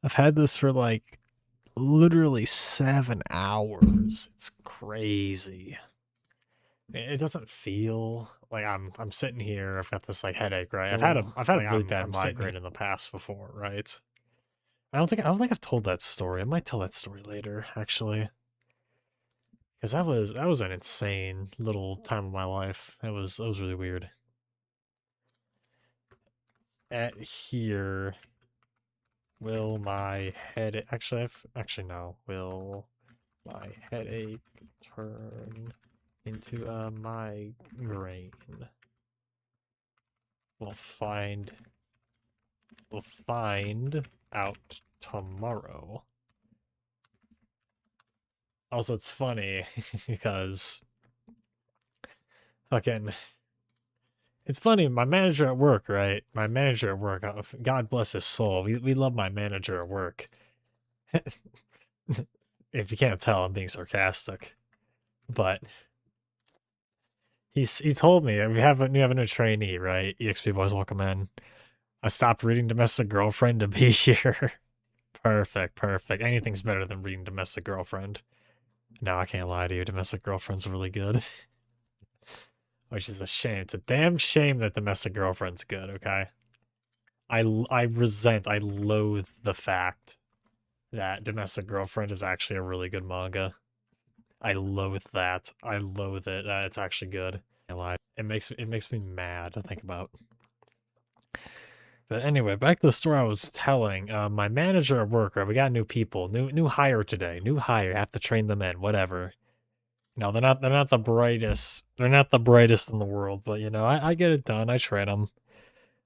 I've had this for like literally 7 hours. It's crazy. It doesn't feel like I'm sitting here. I've got this like headache, right? I've had a really bad migraine in the past before, right? I don't think I've told that story. I might tell that story later, actually, because that was an insane little time of my life. It was really weird. At here, will my head actually no. Will my headache turn into a migraine? We'll find we'll find out tomorrow. Also, it's funny because fucking it's funny, my manager at work, right? My manager at work, God bless his soul. We love my manager at work. If you can't tell, I'm being sarcastic. But he told me we have a new trainee, right? EXP boys, welcome in. I stopped reading Domestic Girlfriend to be here. Perfect, perfect. Anything's better than reading Domestic Girlfriend. No, I can't lie to you. Domestic Girlfriend's really good. Which is a shame. It's a damn shame that Domestic Girlfriend's good, okay? I loathe the fact that Domestic Girlfriend is actually a really good manga. I loathe that. I loathe it. It's actually good. I lied. It makes me mad to think about. But anyway, back to the story I was telling. My manager at work, right, we got new people, new hire today. New hire, have to train them in, whatever. No, they're not the brightest. They're not the brightest in the world, but you know, I get it done. I train them.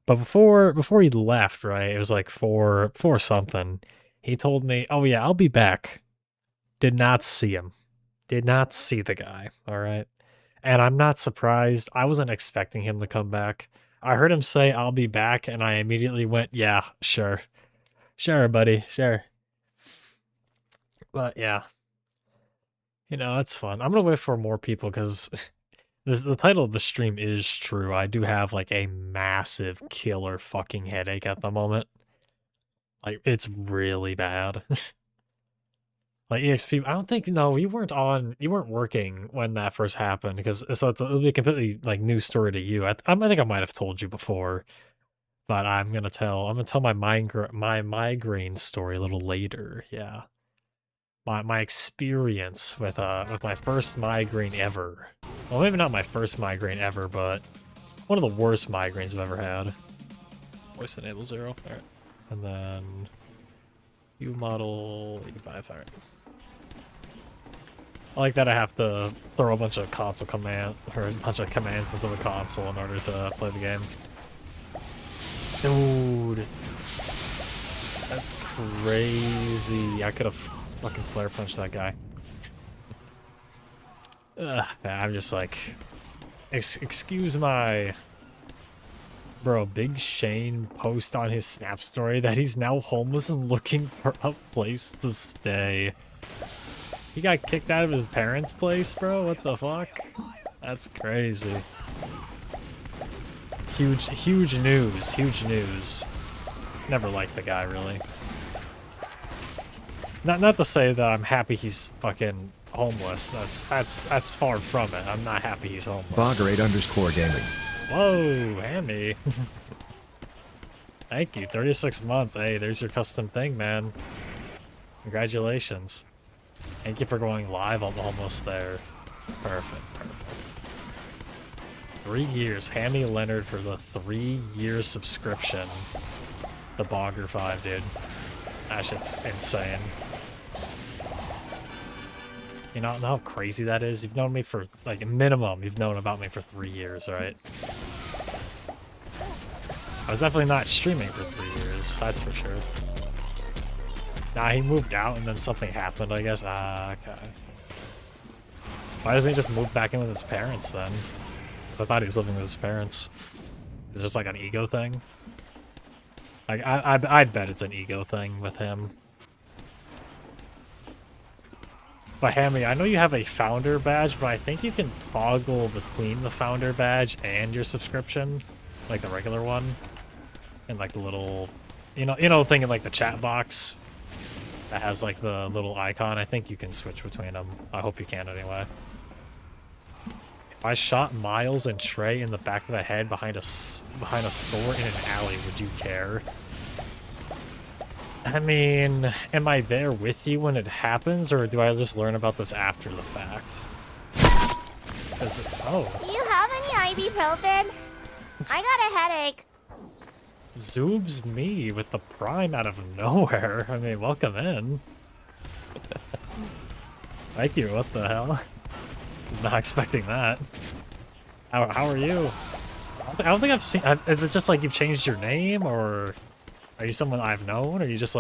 But before he left, right, it was like four something. He told me, "Oh yeah, I'll be back." Did not see him. Did not see the guy. All right, and I'm not surprised. I wasn't expecting him to come back. I heard him say, "I'll be back," and I immediately went, "Yeah, sure, sure, buddy, sure." But yeah, you know, it's fun. I'm gonna wait for more people because the title of the stream is true. I do have like a massive killer fucking headache at the moment. Like it's really bad. Like EXP, I don't think no, you weren't working when that first happened because it'll be a completely like new story to you. I think I might have told you before, but I'm gonna tell my migraine story a little later. Yeah, my experience with my first migraine ever. Well, maybe not my first migraine ever, but one of the worst migraines I've ever had. Voice enable 0. All right, and then U model 85. All right. I like that I have to throw a bunch of commands into the console in order to play the game. Dude, that's crazy. I could have fucking flare punched that guy. I'm just like, excuse my bro. Big Shane post on his Snap story that he's now homeless and looking for a place to stay. He got kicked out of his parents' place, bro? What the fuck? That's crazy. Huge news. Huge news. Never liked the guy, really. Not to say that I'm happy he's fucking homeless. That's far from it. I'm not happy he's homeless. Bogger_gaming. Whoa, Hammy. Thank you. 36 months. Hey, there's your custom thing, man. Congratulations. Thank you for going live. I'm almost there. Perfect, perfect. 3 years. Hammy Leonard for the 3-year subscription to Bogger 5, dude. That shit's insane. You know how crazy that is? You've known me for, like, minimum, you've known about me for 3 years, right? I was definitely not streaming for 3 years, that's for sure. Nah, he moved out and then something happened, I guess. Ah, okay. Why doesn't he just move back in with his parents then? Because I thought he was living with his parents. Is it just like an ego thing? Like, I bet it's an ego thing with him. But Hammy, I know you have a founder badge, but I think you can toggle between the founder badge and your subscription, like the regular one, and like the little, you know, thing in like the chat box that has like the little icon. I think you can switch between them. I hope you can anyway. If I shot Miles and Trey in the back of the head behind a store in an alley, would you care? I mean, am I there with you when it happens, or do I just learn about this after the fact? Oh. Do you have any ibuprofen? I got a headache. Zoobs me with the prime out of nowhere. I mean, welcome in. Thank you, what the hell? Was not expecting that. How are you? I don't think I've seen... Is it just like you've changed your name, or are you someone I've known, or you just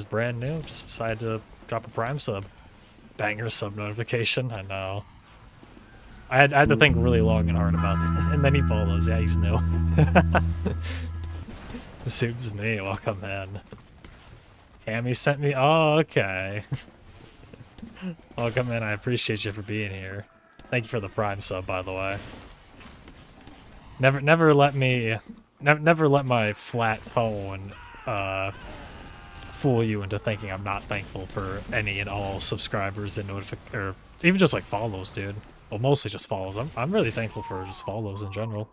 brand new? Just decided to drop a prime sub. Banger sub notification, I know. I had to think really long and hard about it. And then he follows. Yeah, he's new. Suits me. Welcome in. Cammy sent me. Oh, okay. Welcome in. I appreciate you for being here. Thank you for the prime sub, by the way. Never let my flat tone fool you into thinking I'm not thankful for any and all subscribers and or even just like follows, dude. Well, mostly just follows. I'm really thankful for just follows in general.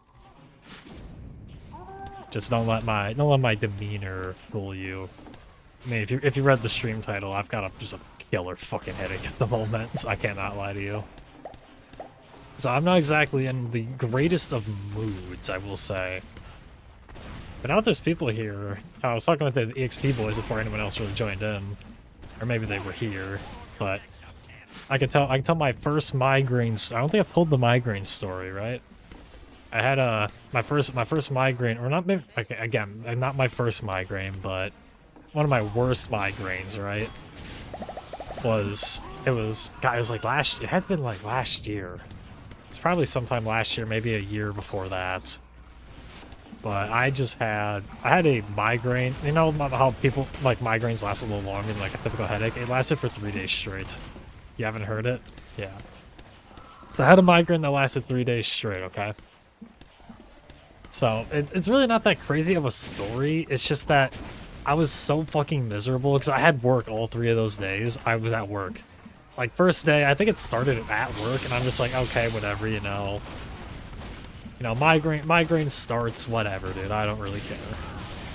Just don't let my demeanor fool you. I mean, if you read the stream title, I've got just a killer fucking headache at the moment. So I cannot lie to you. So I'm not exactly in the greatest of moods, I will say. But now that there's people here, I was talking with the EXP boys before anyone else really joined in, or maybe they were here, but. I can tell my first migraine. I don't think I've told the migraine story, right? I had my first migraine, or not. Maybe, okay, again, not my first migraine, but one of my worst migraines, right? It was like last. It had been like last year. It's probably sometime last year, maybe a year before that. But I had a migraine. You know how people like migraines last a little longer than like a typical headache. It lasted for 3 days straight. You haven't heard it? Yeah. So I had a migraine that lasted 3 days straight, okay? So it's really not that crazy of a story. It's just that I was so fucking miserable because I had work all 3 of those days. I was at work. Like, first day, I think it started at work, and I'm just like, okay, whatever, you know. You know, migraine starts, whatever, dude. I don't really care.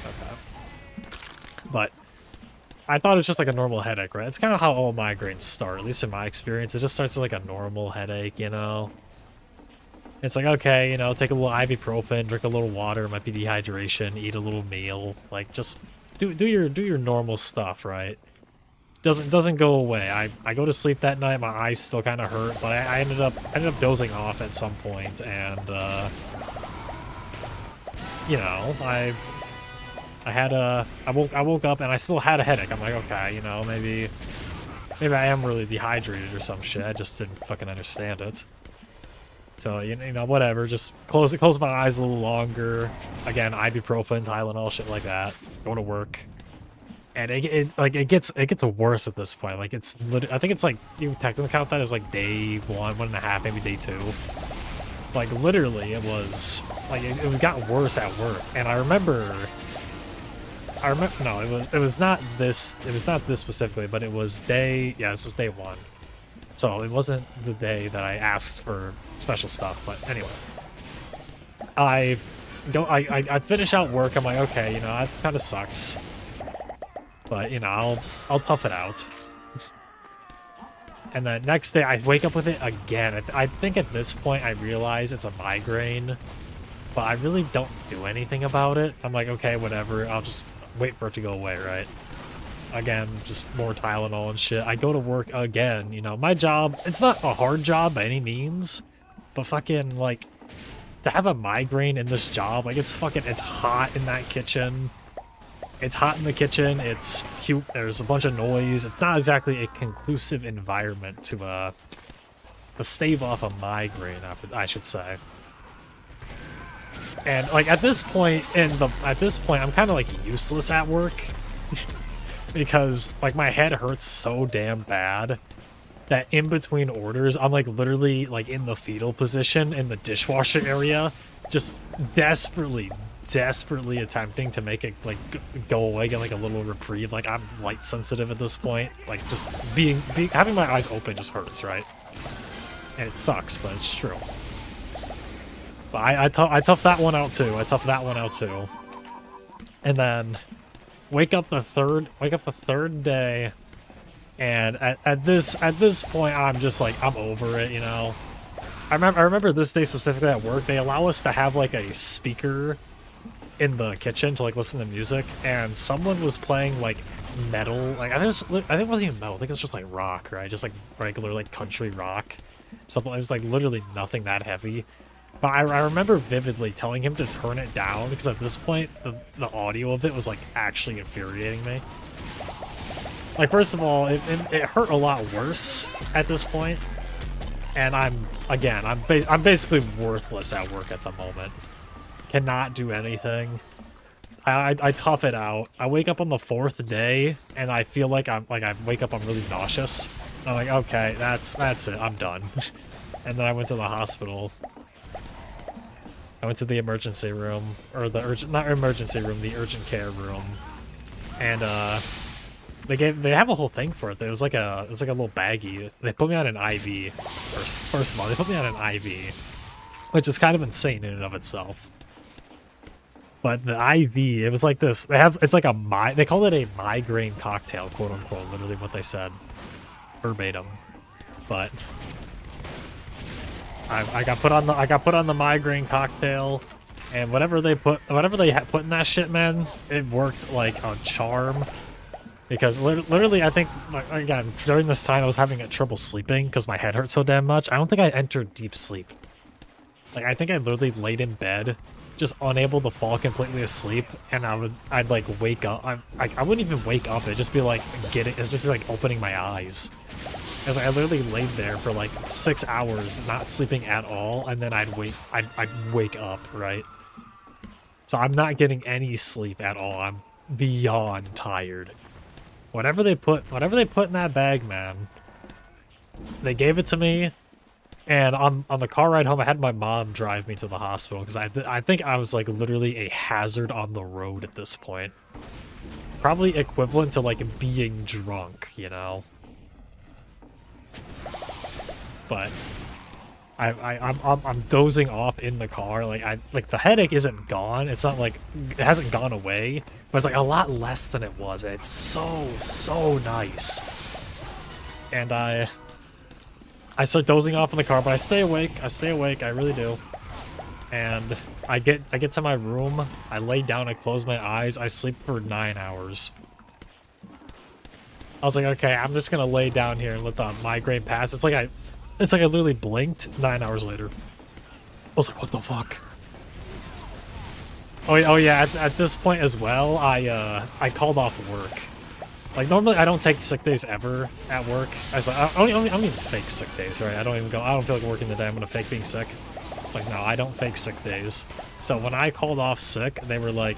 Okay. But I thought it was just like a normal headache, right? It's kind of how all migraines start, at least in my experience. It just starts as like a normal headache, you know? It's like, okay, you know, take a little ibuprofen, drink a little water, might be dehydration, eat a little meal. Like, just do your normal stuff, right? Doesn't go away. I go to sleep that night, my eyes still kind of hurt, but I ended up dozing off at some point, and, you know, I woke up and I still had a headache. I'm like, okay, you know, maybe I am really dehydrated or some shit. I just didn't fucking understand it. So, you know, whatever. Just close my eyes a little longer. Again, ibuprofen, Tylenol, shit like that. Going to work. And it gets worse at this point. Like, I think it's like, you technically count that as like day 1.5, maybe day 2. Like, literally, it was like it got worse at work. And I remember no, it was not this specifically, but it was this was day 1. So it wasn't the day that I asked for special stuff, but anyway. I finish out work, I'm like, okay, you know, that kind of sucks. But, you know, I'll tough it out. And the next day, I wake up with it again. I think at this point, I realize it's a migraine, but I really don't do anything about it. I'm like, okay, whatever, I'll just wait for it to go away, right? Again, just more Tylenol and shit. I go to work again, you know. My job, it's not a hard job by any means, but fucking, like, to have a migraine in this job, like, it's hot in that kitchen. It's hot in the kitchen, it's cute, there's a bunch of noise. It's not exactly a conclusive environment to stave off a migraine, I should say. And, like, at this point, I'm kind of, like, useless at work. Because, like, my head hurts so damn bad that in between orders, I'm, like, literally, like, in the fetal position in the dishwasher area, just desperately desperately attempting to make it like go away, get like a little reprieve. Like I'm light sensitive at this point. Like just having my eyes open just hurts, right? And it sucks, but it's true. But I toughed that one out too. I toughed that one out too. And then wake up the third day, and at this point I'm just like I'm over it, you know. I remember this day specifically at work, they allow us to have like a speaker in the kitchen to like listen to music, and someone was playing like metal, like I think it wasn't even metal, I think it was just like rock, right? Just like regular like country rock. Something, it was like literally nothing that heavy. But I remember vividly telling him to turn it down because at this point the audio of it was like actually infuriating me. Like first of all, it hurt a lot worse at this point, and I'm basically worthless at work at the moment. Cannot do anything. I tough it out. I wake up on the 4th day and I feel like I wake up, I'm really nauseous. I'm like, okay, that's it, I'm done. And then I went to the hospital. I went to the emergency room, or the not emergency room, the urgent care room, and they have a whole thing for it. It was like a little baggie. They put me on an IV. First of all, they put me on an IV, which is kind of insane in and of itself. But the IV, it was like this. It's like they call it a migraine cocktail, quote unquote. Literally what they said, verbatim. But I got put on the migraine cocktail, and whatever they put in that shit, man, it worked like a charm. Because literally, I think, again, during this time I was having trouble sleeping because my head hurt so damn much. I don't think I entered deep sleep. Like I think I literally laid in bed, just unable to fall completely asleep, and I'd like wake up. I wouldn't even wake up. It'd just be like it'd just be like opening my eyes. Because I literally laid there for like 6 hours, not sleeping at all, and then I'd wake up, right? So I'm not getting any sleep at all. I'm beyond tired. Whatever they put in that bag, man, they gave it to me, and on the car ride home, I had my mom drive me to the hospital because I think I was like literally a hazard on the road at this point. Probably equivalent to like being drunk, you know. But I'm dozing off in the car. Like the headache isn't gone. It's not like it hasn't gone away, but it's like a lot less than it was. And it's so nice. And I start dozing off in the car, but I stay awake. I really do. And I get to my room. I lay down. I close my eyes. I sleep for 9 hours. I was like, okay, I'm just gonna lay down here and let the migraine pass. It's like I literally blinked 9 hours later. I was like, what the fuck? Oh yeah, at this point as well, I called off work. Like, normally I don't take sick days ever at work. I was like, I don't even fake sick days, right? I don't feel like working today, I'm gonna fake being sick. It's like, no, I don't fake sick days. So when I called off sick, they were like,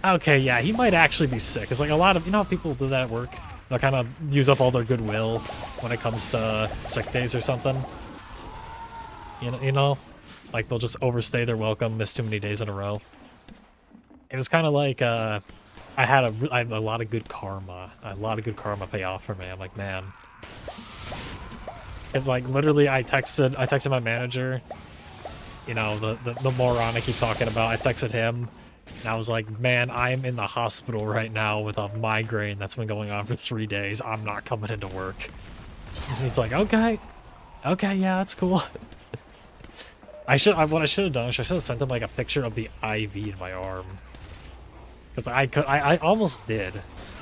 okay, yeah, he might actually be sick. It's like a lot of, you know how people do that at work? They'll kind of use up all their goodwill when it comes to sick days or something. You know? Like, they'll just overstay their welcome, miss too many days in a row. It was kind of like, I had a lot of good karma. A lot of good karma pay off for me. I'm like, man. It's like, literally, I texted my manager. You know, the moron I keep talking about. I texted him. And I was like, man, I'm in the hospital right now with a migraine that's been going on for 3 days. I'm not coming into work. And he's like, okay, yeah, that's cool. What I should have done is I should have sent him like a picture of the IV in my arm. Because I almost did.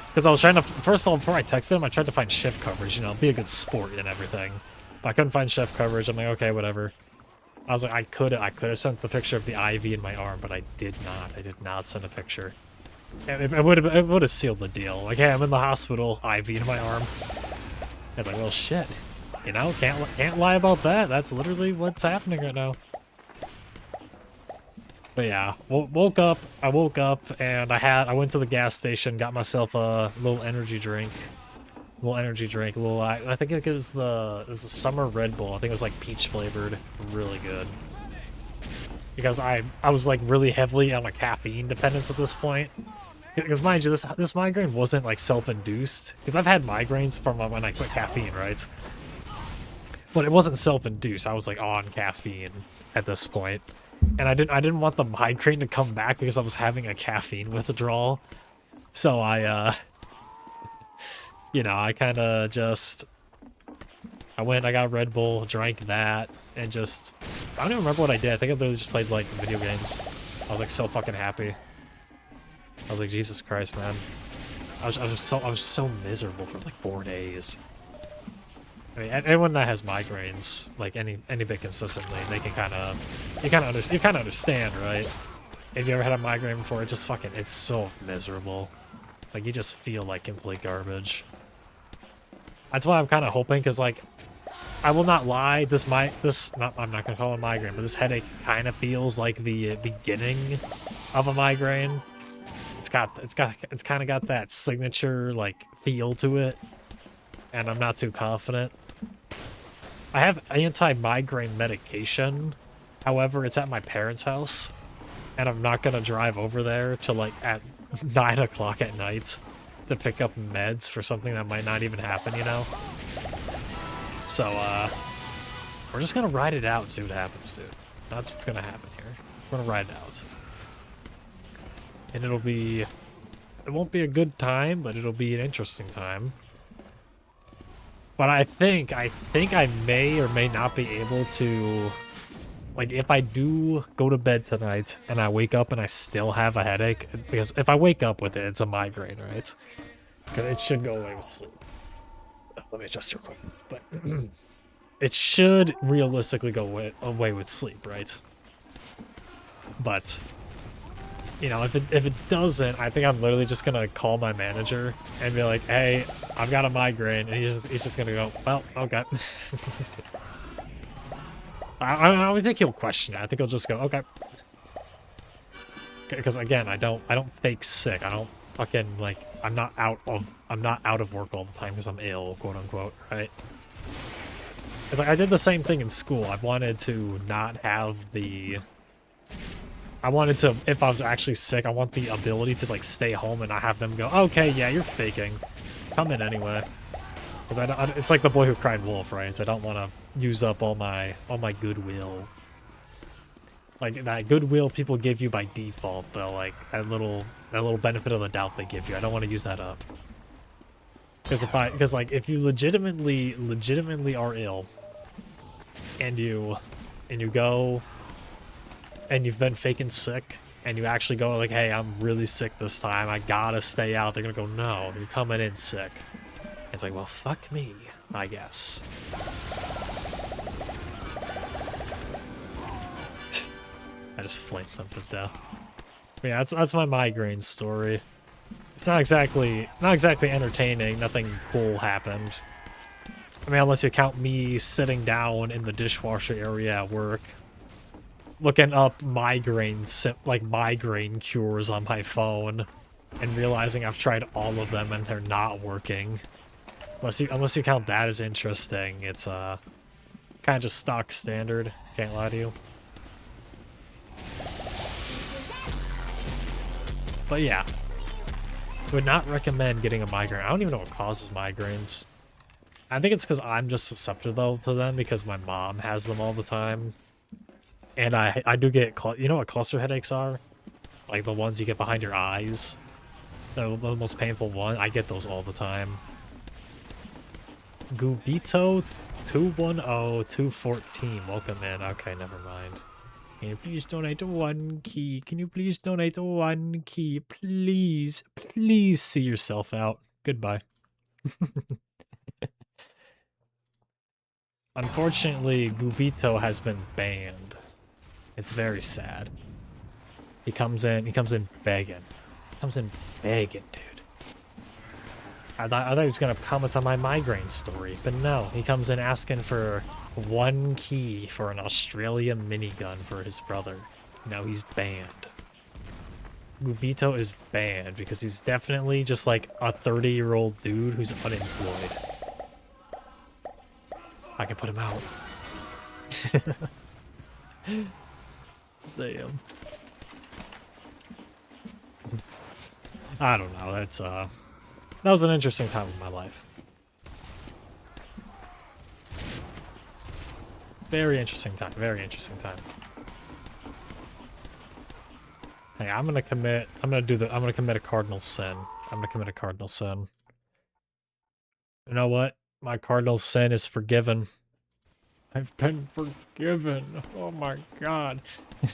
Because I was trying to, first of all, before I texted him, I tried to find shift coverage, you know, be a good sport and everything. But I couldn't find shift coverage. I'm like, okay, whatever. I was like, I could have sent the picture of the IV in my arm, but I did not. I did not send a picture. It would have sealed the deal. Like, hey, I'm in the hospital, IV in my arm. I was like, well, shit. You know, can't lie about that. That's literally what's happening right now. But yeah, woke up. I woke up and I went to the gas station, got myself a little energy drink. I think it was the summer Red Bull. I think it was like peach flavored, really good. because I was like really heavily on a caffeine dependence at this point. Because mind you, this migraine wasn't like self-induced. Because I've had migraines from when I quit caffeine, right? But it wasn't self-induced. I was like on caffeine at this point, and I didn't want the migraine to come back because I was having a caffeine withdrawal. So I you know, I kind of just I got Red Bull, drank that, and just I don't even remember what I did. I think I literally just played like video games. I was like so fucking happy. I was like, Jesus Christ, man. I was so miserable for like 4 days. I mean, anyone that has migraines, like any bit consistently, they can you kind of understand, right? If you ever had a migraine before, it's so miserable. Like you just feel like complete garbage. That's why I'm kind of hoping, because like, I will not lie, I'm not gonna call it a migraine, but this headache kind of feels like the beginning of a migraine. It's kind of got that signature like feel to it, and I'm not too confident. I have anti-migraine medication, however, it's at my parents' house, and I'm not gonna drive over there till like at 9 o'clock at night to pick up meds for something that might not even happen, you know? So, we're just gonna ride it out and see what happens, dude. That's what's gonna happen here. We're gonna ride it out. And it won't be a good time, but it'll be an interesting time. But I think I may or may not be able to, like, if I do go to bed tonight and I wake up and I still have a headache, because if I wake up with it, it's a migraine, right? Because it should go away with sleep. Let me adjust real quick. But it should realistically go away with sleep, right? But, you know, if it doesn't, I think I'm literally just gonna call my manager and be like, "Hey, I've got a migraine," and he's just gonna go, "Well, okay." I don't think he'll question it. I think he'll just go, "Okay." Because again, I don't fake sick. I don't fucking like. I'm not out of work all the time because I'm ill, quote unquote, right? It's like I did the same thing in school. I wanted to not have the. I wanted to, if I was actually sick, I want the ability to like stay home and not have them go, "Okay, yeah, you're faking. Come in anyway." Because it's like the boy who cried wolf, right? So I don't want to use up all my goodwill. Like that goodwill people give you by default, though, like that little benefit of the doubt they give you. I don't want to use that up. Because like if you legitimately are ill, and you go and you've been faking sick, and you actually go like, "Hey, I'm really sick this time. I gotta stay out." They're gonna go, "No, you're coming in sick." It's like, well, fuck me, I guess. I just flamed them to death. But yeah, that's my migraine story. It's not exactly entertaining. Nothing cool happened. I mean, unless you count me sitting down in the dishwasher area at work, looking up migraine cures on my phone, and realizing I've tried all of them and they're not working. Unless you count that as interesting, it's kind of just stock standard. Can't lie to you. But yeah, would not recommend getting a migraine. I don't even know what causes migraines. I think it's because I'm just susceptible to them because my mom has them all the time. And I do get, you know what cluster headaches are? Like the ones you get behind your eyes. They're the most painful one. I get those all the time. Gubito 210214. Welcome in. Okay, never mind. Can you please donate 1 key? Can you please donate 1 key? Please. Please see yourself out. Goodbye. Unfortunately, Gubito has been banned. It's very sad. He comes in begging. He comes in begging, dude. I thought he was gonna comment on my migraine story, but no. He comes in asking for 1 key for an Australia minigun for his brother. Now he's banned. Gubito is banned because he's definitely just like a 30-year-old dude who's unemployed. I can put him out. Damn. I don't know. That's that was an interesting time in my life. Very interesting time. Very interesting time. Hey, I'm gonna commit a cardinal sin. I'm gonna commit a cardinal sin. You know what? My cardinal sin is forgiven. I've been forgiven. Oh my god.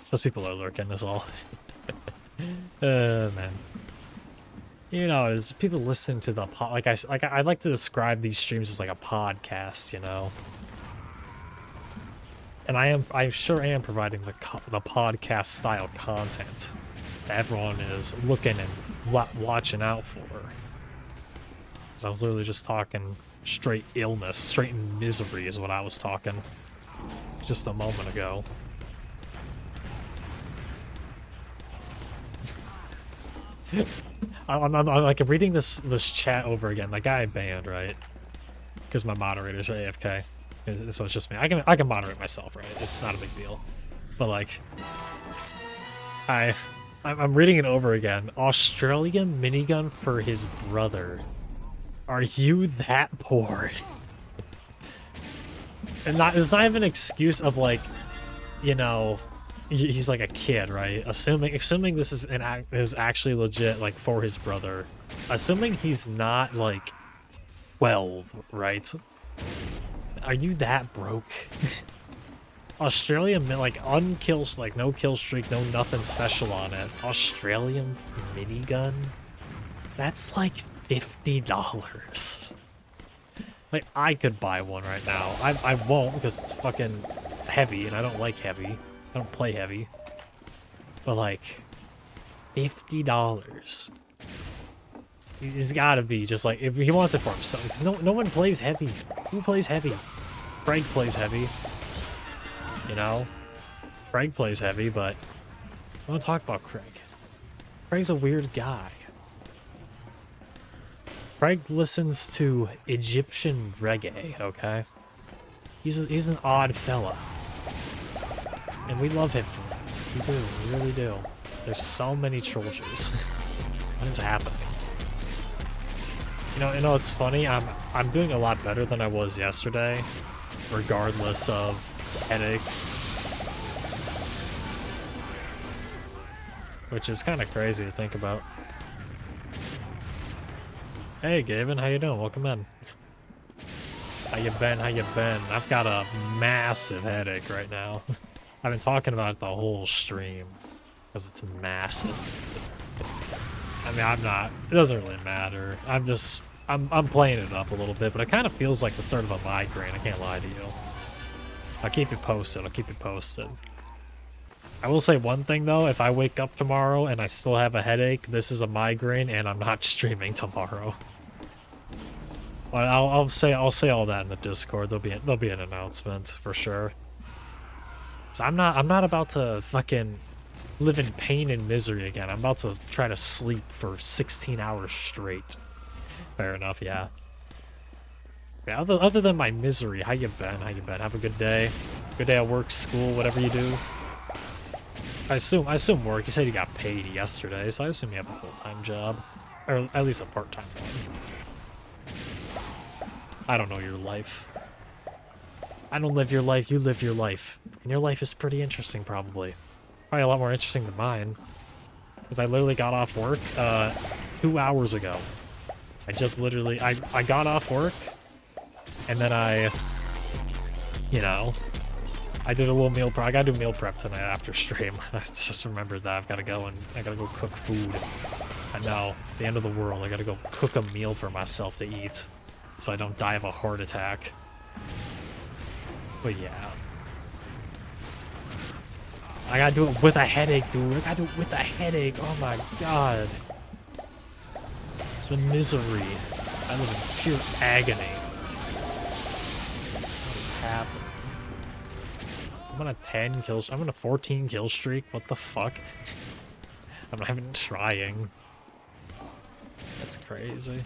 Those people are lurking is all. Man. You know, there's people listening to the I like to describe these streams as like a podcast, you know. And I sure am providing the podcast style content that everyone is looking and watching out for. Cause I was literally just talking straight illness, straight misery is what I was talking just a moment ago. I'm like reading this chat over again. That guy banned, right? Because my moderator's AFK, so it's just me. I can moderate myself, right? It's not a big deal. But like, I'm reading it over again. Australian minigun for his brother. Are you that poor? And it's not even an excuse of like, you know, he's like a kid, right? Assuming this is actually legit, like for his brother. Assuming he's not like 12, right? Are you that broke? Australian, like unkills, like no kill streak, no nothing special on it. Australian minigun? That's like $50. Like, I could buy one right now. I won't because it's fucking heavy and I don't like heavy. I don't play heavy. But like, $50. He's gotta be just like, if he wants it for himself. Because no one plays heavy. Who plays heavy? Craig plays heavy. You know? Craig plays heavy, but I want to talk about Craig. Craig's a weird guy. Craig listens to Egyptian reggae, okay? He's an odd fella. And we love him for that. We do, we really do. There's so many Trojans. What is happening? You know it's funny? I'm doing a lot better than I was yesterday, regardless of headache. Which is kind of crazy to think about. Hey, Gavin, how you doing? Welcome in. How you been? How you been? I've got a massive headache right now. I've been talking about it the whole stream, because it's massive. I mean, I'm not, it doesn't really matter. I'm playing it up a little bit, but it kind of feels like the start of a migraine, I can't lie to you. I'll keep it posted, I will say one thing though, if I wake up tomorrow and I still have a headache, this is a migraine and I'm not streaming tomorrow. But I'll say all that in the Discord. There'll be an announcement for sure. So I'm not about to fucking live in pain and misery again. I'm about to try to sleep for 16 hours straight. Fair enough, yeah. Yeah, other than my misery, how you been? Have a good day. Good day at work, school, whatever you do. I assume work. You said you got paid yesterday, so I assume you have a full-time job. Or at least a part-time one. I don't know your life. I don't live your life, you live your life. And your life is pretty interesting, probably. Probably a lot more interesting than mine. Because I literally got off work 2 hours ago. I just literally, I got off work, and then you know, I did a little meal prep. I gotta do meal prep tonight after stream. I just remembered that I gotta go cook food. I know, the end of the world. I gotta go cook a meal for myself to eat, so I don't die of a heart attack. But yeah. I gotta do it with a headache, dude. I gotta do it with a headache. Oh my god. The misery. I live in pure agony. What is happening? I'm on a 10 kill. I'm on a 14 kill streak. What the fuck? I'm not even trying. That's crazy.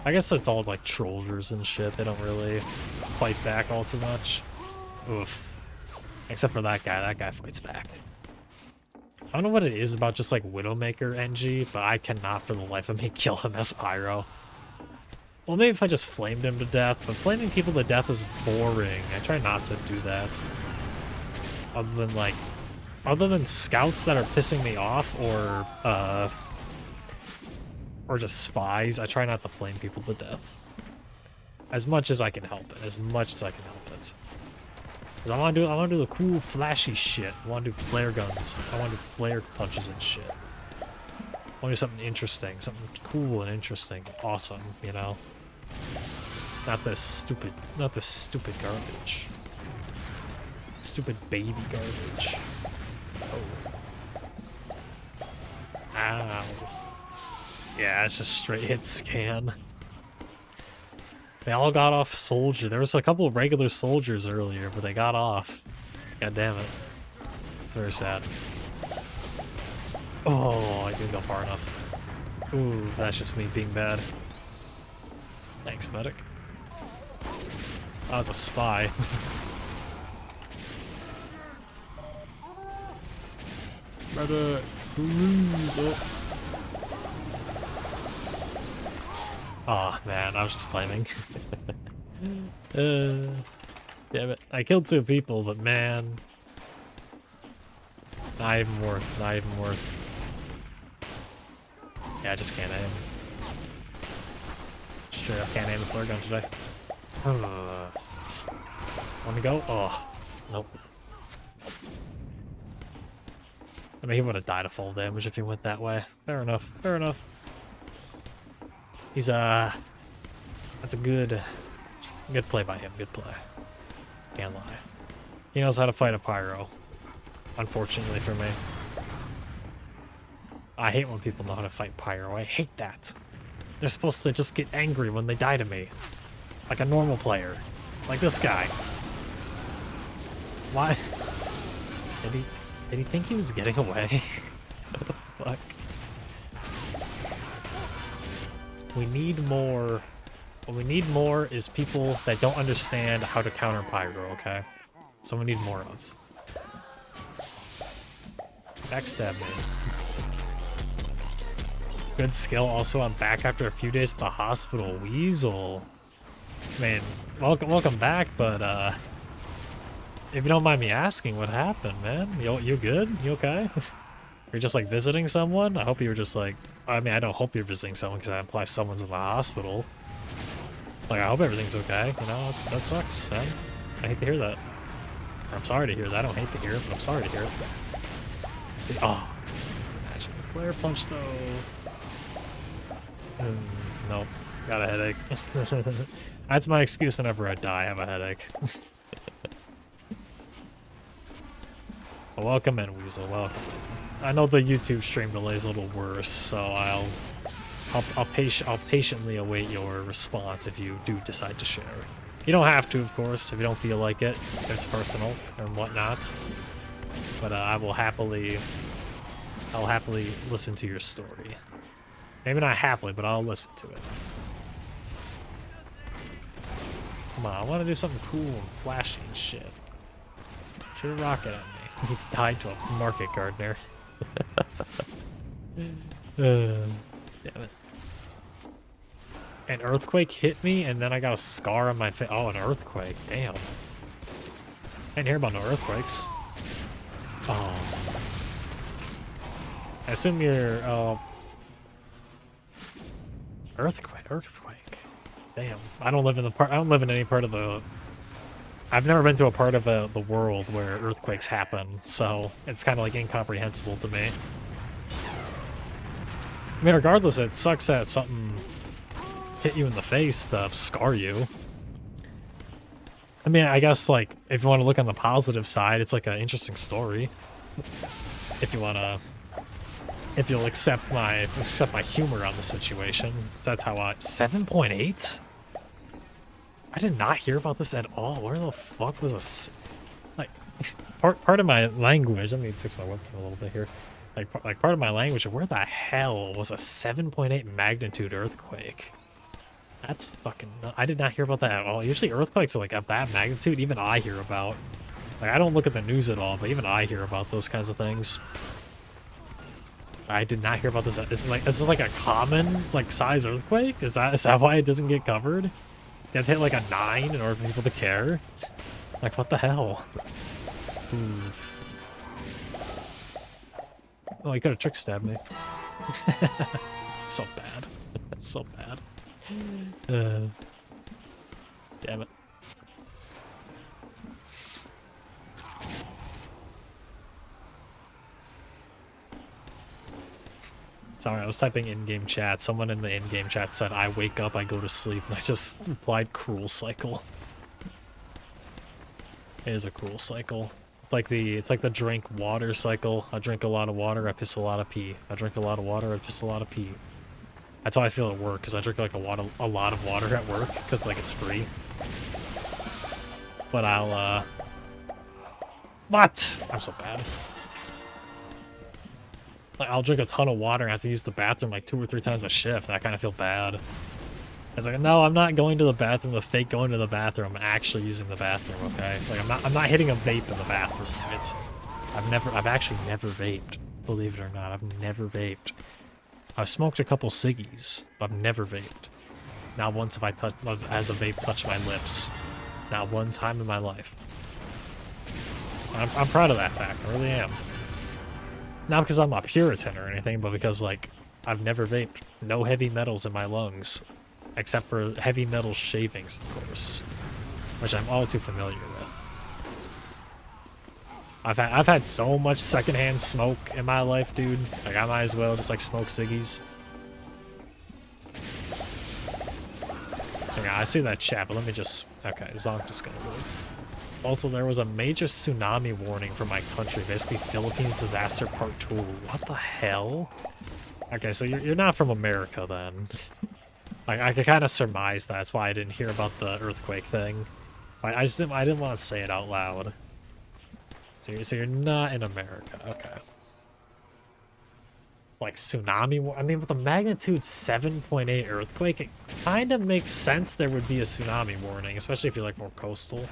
I guess it's all like trollers and shit. They don't really fight back all too much. Oof. Except for that guy fights back. I don't know what it is about just like Widowmaker NG, but I cannot for the life of me kill him as Pyro. Well, maybe if I just flamed him to death, but flaming people to death is boring. I try not to do that. Other than scouts that are pissing me off, or just spies, I try not to flame people to death. As much as I can help it. As much as I can help it. Because I want to do the cool, flashy shit. I want to do flare guns. I want to do flare punches and shit. I want to do something interesting. Something cool and interesting. Awesome, you know? Not this stupid garbage. Stupid baby garbage. Oh. Ow. Yeah, it's just straight hit scan. They all got off soldier. There was a couple of regular soldiers earlier, but they got off. God damn it. It's very sad. Oh, I didn't go far enough. Ooh, that's just me being bad. Thanks, medic. Oh, it's a spy. Medic, cruise up. Oh man, I was just flaming. Damn it. I killed 2 people, but man. Not even worth, not even worth. Yeah, I just can't aim. Straight up can't aim the flare gun today. Wanna go? Oh, nope. I mean, he would have died of full damage if he went that way. Fair enough, fair enough. He's, that's a good play by him, good play. Can't lie. He knows how to fight a pyro, unfortunately for me. I hate when people know how to fight pyro, I hate that. They're supposed to just get angry when they die to me. Like a normal player. Like this guy. Why? Did he think he was getting away? What the fuck? We need more. What we need more is people that don't understand how to counter pyro, okay? So we need more of. Backstab me. Good skill. Also, I'm back after a few days at the hospital. Weasel. Man, welcome back, but if you don't mind me asking, what happened, man? You good? You okay? You're just like visiting someone? I hope you were just like, I mean, I don't hope you're visiting someone because I imply someone's in the hospital. Like, I hope everything's okay, you know? That sucks, man. I hate to hear that. Or I'm sorry to hear that. I don't hate to hear it, but I'm sorry to hear it. See, oh. Imagine the flare punch, though. Nope. Got a headache. That's my excuse whenever I die. I have a headache. Well, welcome in, Weasel. Welcome. I know the YouTube stream delay is a little worse, so I'll patiently await your response if you do decide to share. You don't have to, of course, if you don't feel like it. If it's personal and whatnot. But I'll happily listen to your story. Maybe not happily, but I'll listen to it. Come on, I want to do something cool and flashy and shit. Shoot a rocket at me. He died to a market gardener. Damn it. An earthquake hit me, and then I got a scar on my face. Oh, an earthquake. Damn. I didn't hear about no earthquakes. Oh. I assume you're, Earthquake. Damn. I don't live in any part of the... I've never been to a part of the world where earthquakes happen, so it's kind of like incomprehensible to me. I mean, regardless, it sucks that something hit you in the face to scar you. I mean, I guess, like, if you want to look on the positive side, it's like an interesting story. If you want to... If you'll accept my humor on the situation. That's how I... 7.8? I did not hear about this at all. Where the fuck was a... Like, part of my language... Let me fix my webcam a little bit here. Like part of my language, where the hell was a 7.8 magnitude earthquake? That's fucking... I did not hear about that at all. Usually earthquakes are like of that magnitude, even I hear about. Like, I don't look at the news at all, but even I hear about those kinds of things. I did not hear about this. It's like a common, like, size earthquake? Is that why it doesn't get covered? You have to hit like a 9 in order for people to care? Like, what the hell? Oof. Oh, he could have trick stabbed me. So bad. So bad. Damn it. Sorry, I was typing in-game chat. Someone in the in-game chat said, I wake up, I go to sleep, and I just replied, cruel cycle. It is a cruel cycle. It's like the drink water cycle. I drink a lot of water, I piss a lot of pee. I drink a lot of water, I piss a lot of pee. That's how I feel at work, because I drink like a lot of water at work, because like it's free. But I'll what? I'm so bad. Like, I'll drink a ton of water and have to use the bathroom like 2 or 3 times a shift. I kind of feel bad. It's like, no, I'm not going to the bathroom to fake going to the bathroom. I'm actually using the bathroom, okay? Like, I'm not hitting a vape in the bathroom. I've actually never vaped. Believe it or not, I've never vaped. I've smoked a couple ciggies, but I've never vaped. Not once has a vape touched my lips. Not one time in my life. I'm proud of that fact. I really am. Not because I'm a Puritan or anything, but because, like, I've never vaped. No heavy metals in my lungs. Except for heavy metal shavings, of course. Which I'm all too familiar with. I've had so much secondhand smoke in my life, dude. Like, I might as well just, like, smoke ciggies. Yeah, I see that chat, but let me just... Okay, Zonk just gonna move. Also, there was a major tsunami warning for my country, basically Philippines disaster part 2. What the hell? Okay, so you're not from America then. Like, I could kind of surmise that. That's why I didn't hear about the earthquake thing. I didn't want to say it out loud. So you're not in America. Okay. Like tsunami. I mean, with a magnitude 7.8 earthquake, it kind of makes sense there would be a tsunami warning, especially if you're like more coastal.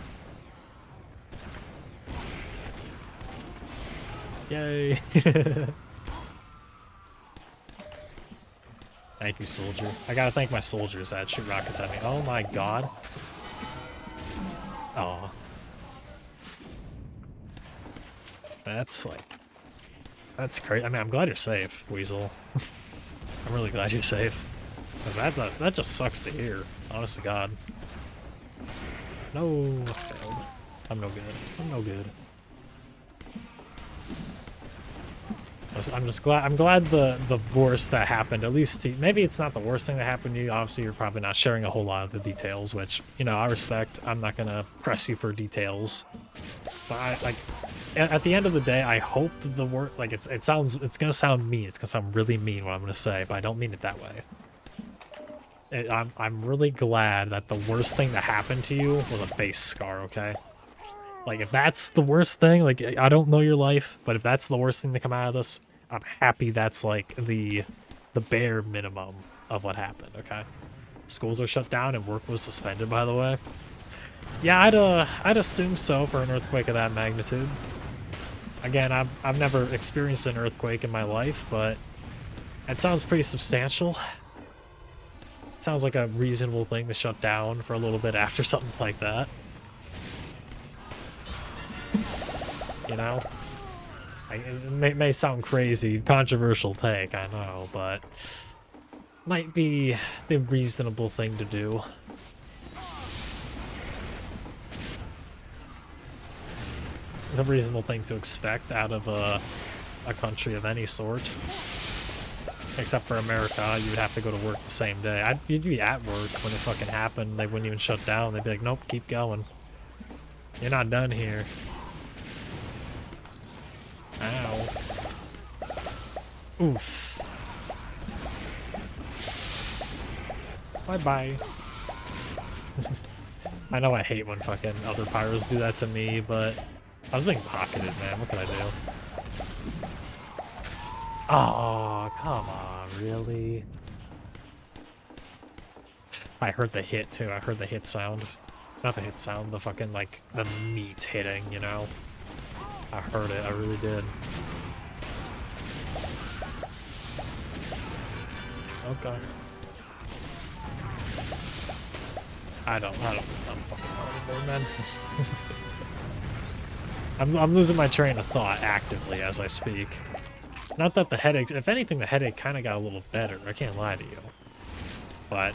Yay! Thank you, soldier. I gotta thank my soldiers that shoot rockets at me. Oh my god. Aw. That's great. I mean, I'm glad you're safe, Weasel. I'm really glad you're safe. Cause that just sucks to hear. Honest to God. No, I failed. I'm no good. I'm no good. I'm glad the worst that happened, at least maybe it's not the worst thing that happened to you. Obviously, you're probably not sharing a whole lot of the details, which, you know, I respect. I'm not gonna press you for details. But at the end of the day, I hope the worst, like, it's gonna sound mean. It's gonna sound really mean what I'm gonna say, but I don't mean it that way. I'm really glad that the worst thing that happened to you was a face scar, okay? Like, if that's the worst thing, like, I don't know your life, but if that's the worst thing to come out of this, I'm happy that's, like, the bare minimum of what happened, okay? Schools are shut down and work was suspended, by the way. Yeah, I'd assume so for an earthquake of that magnitude. Again, I've never experienced an earthquake in my life, but it sounds pretty substantial. It sounds like a reasonable thing to shut down for a little bit after something like that. You know? It may sound crazy, controversial take, I know, but might be the reasonable thing to do. The reasonable thing to expect out of a country of any sort. Except for America, you would have to go to work the same day. You'd be at work when it fucking happened. They wouldn't even shut down. They'd be like, nope, keep going. You're not done here. Ow. Oof. Bye-bye. I know I hate when fucking other pyros do that to me, but I was being pocketed, man. What can I do? Oh, come on, really? I heard the hit, too. I heard the hit sound. Not the hit sound, the fucking, like, the meat hitting, you know? I heard it, I really did. Okay. I'm fucking out anymore, man. I'm losing my train of thought actively as I speak. Not that the headache, if anything, the headache kind of got a little better. I can't lie to you. But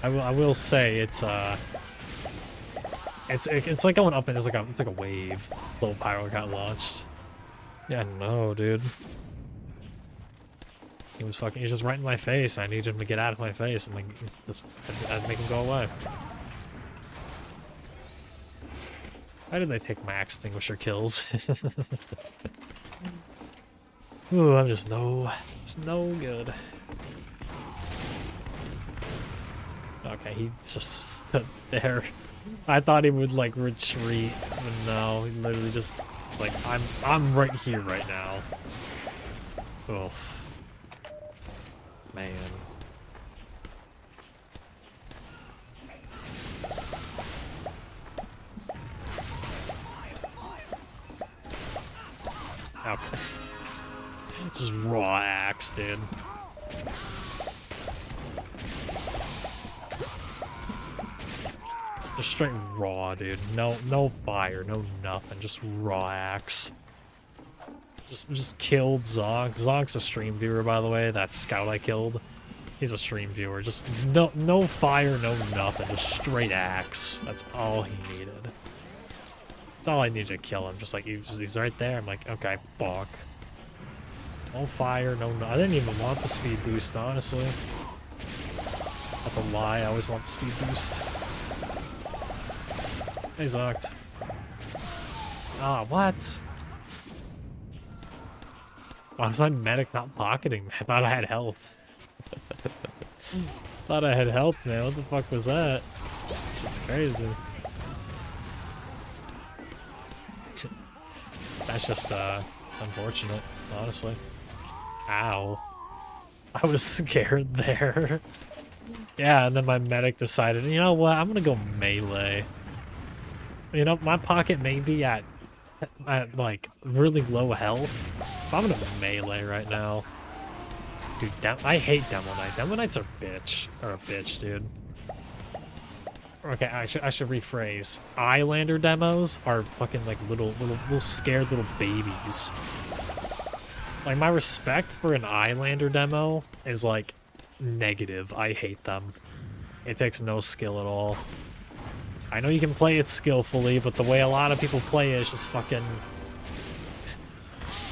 I will say it's like going up and it's like a wave. Little pyro got launched. Yeah, no, dude. He was just right in my face. I needed him to get out of my face. I'm like, I'd make him go away. Why did they take my extinguisher kills? Ooh, it's no good. Okay, he just stood there. I thought he would like retreat, but no, he literally just was like, I'm right here right now. Oof. Man. Okay. Just raw axe, dude. Just straight raw, dude. No fire, no nothing. Just raw axe. Just killed Zonk. Zonk's a stream viewer, by the way. That scout I killed. He's a stream viewer. Just no fire, no nothing. Just straight axe. That's all he needed. That's all I needed to kill him. Just like he's right there. I'm like, okay, bonk. No fire, no. I didn't even want the speed boost, honestly. That's a lie. I always want the speed boost. Hey, Zonked. Ah, what? Why was my medic not pocketing? I thought I had health. Thought I had health, man. What the fuck was that? It's crazy. That's just unfortunate, honestly. Ow. I was scared there. Yeah, and then my medic decided, you know what, I'm gonna go melee. You know, my pocket may be at like really low health, but I'm gonna melee right now. Dude, I hate Demo Knight. Demo Knights are a bitch, dude. Okay, I should rephrase. Eyelander demos are fucking like little scared little babies. Like, my respect for an Eyelander demo is like negative. I hate them. It takes no skill at all. I know you can play it skillfully, but the way a lot of people play it is just fucking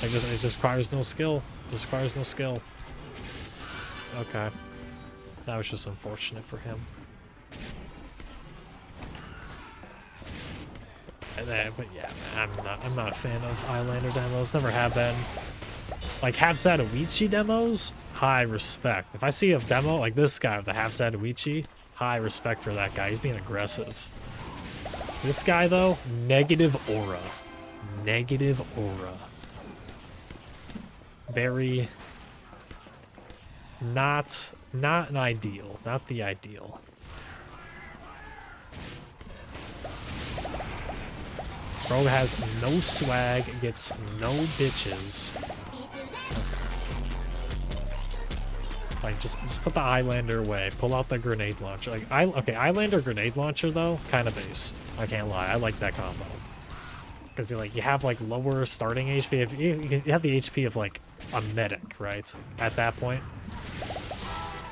like it just requires no skill. It just requires no skill. Okay. That was just unfortunate for him. But yeah, man, I'm not a fan of Eyelander demos. Never have been. Like half Zatoichi demos, high respect. If I see a demo like this guy with the half Zatoichi, high respect for that guy. He's being aggressive. This guy though, negative aura. Negative aura. Very not an ideal. Not the ideal. Bro has no swag, gets no bitches. Like, just put the Eyelander away. Pull out the grenade launcher. Like, okay, Eyelander grenade launcher, though, kind of based. I can't lie. I like that combo. Because, you have, like, lower starting HP. If you have the HP of, like, a medic, right? At that point.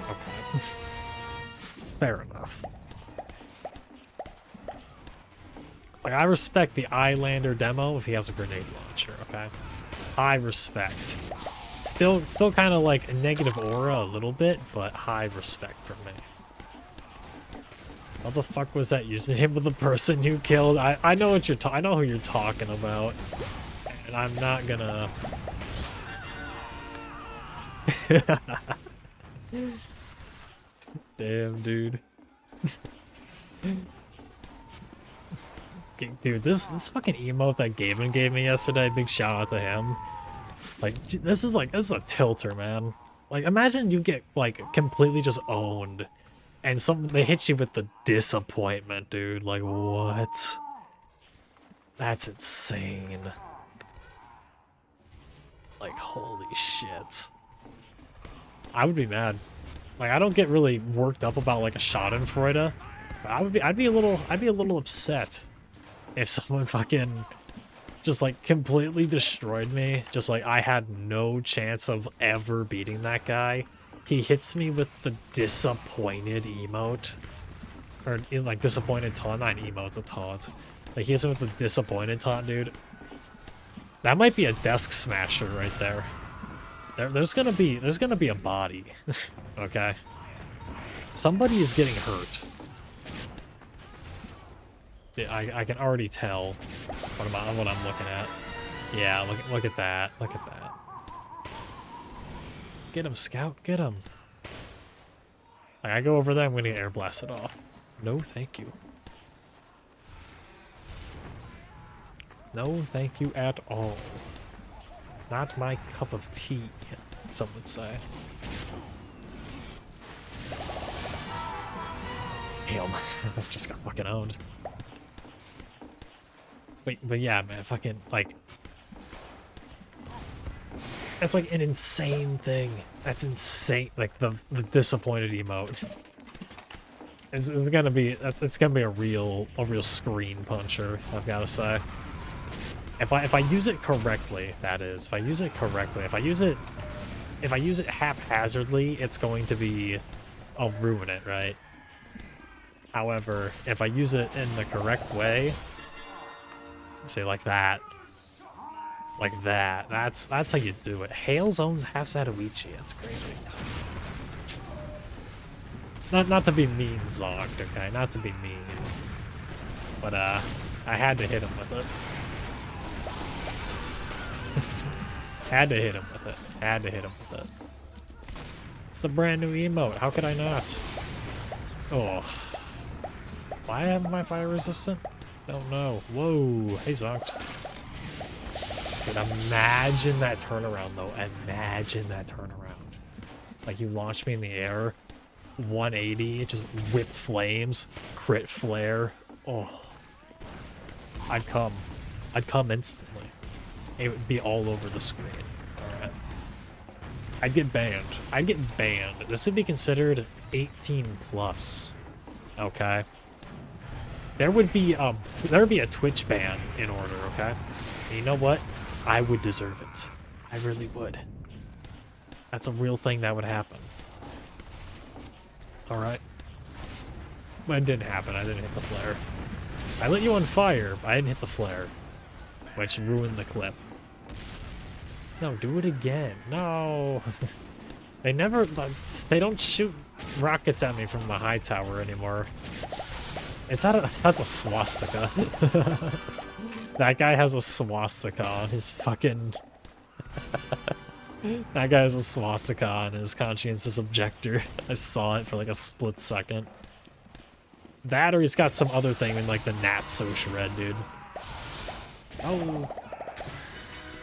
Okay. Fair enough. Like, I respect the Eyelander demo if he has a grenade launcher, okay? I respect. Still kind of like a negative aura a little bit, but high respect for me. What the fuck was that username of the person you killed? I know what I know who you're talking about, and I'm not gonna. Damn, dude. Dude, this fucking emote that Gavin gave me yesterday. Big shout out to him. Like, this is a tilter, man. Like, imagine you get, like, completely just owned, and they hit you with the disappointment, dude. Like, what? That's insane. Like, holy shit. I would be mad. Like, I don't get really worked up about like a Schadenfreude, but I'd be a little upset if someone fucking just like completely destroyed me. Just like I had no chance of ever beating that guy. He hits me with the disappointed emote. Or like disappointed taunt, not an emote, it's a taunt. Like he hits me with the disappointed taunt, dude. That might be a desk smasher right there. There's gonna be a body. Okay. Somebody is getting hurt. Yeah, I can already tell what I'm looking at. Yeah, look at that. Look at that. Get him, Scout, get him. Like, I go over there, I'm gonna air blast it off. No, thank you. No, thank you at all. Not my cup of tea, some would say. Damn, I just got fucking owned. Wait, but yeah, man, fucking, like... That's like an insane thing. That's insane, like, the disappointed emote. It's gonna be, it's gonna be a real screen puncher, I've gotta say. If I use it correctly, that is. If I use it correctly, if I use it haphazardly, it's going to be, I'll ruin it, right? However, if I use it in the correct way, say like that, that's how you do it. Hail zones half Sadawichi, that's crazy. Not to be mean, Zonked, okay? Not to be mean. But I had to hit him with it. Had to hit him with it. Had to hit him with it. It's a brand new emote. How could I not? Oh. Why am I fire resistant? Don't know. Whoa. Hey, Zonked. Dude, imagine that turnaround, though. Imagine that turnaround. Like, you launched me in the air, 180, just whip flames, crit flare. Oh. I'd come. I'd come instantly. It would be all over the screen. Alright. I'd get banned. I'd get banned. This would be considered 18 plus. Okay. There would be a Twitch ban in order, okay? And you know what? I would deserve it. I really would. That's a real thing that would happen. Alright. But it didn't happen. I didn't hit the flare. I lit you on fire, but I didn't hit the flare. Which ruined the clip. No, do it again. No. They never... They don't shoot rockets at me from the high tower anymore. Is that a... That's a swastika. That guy has a swastika on his fucking... That guy has a swastika on his conscientious objector. I saw it for like a split second. That or he's got some other thing in like the Nat So Shred, dude. Oh.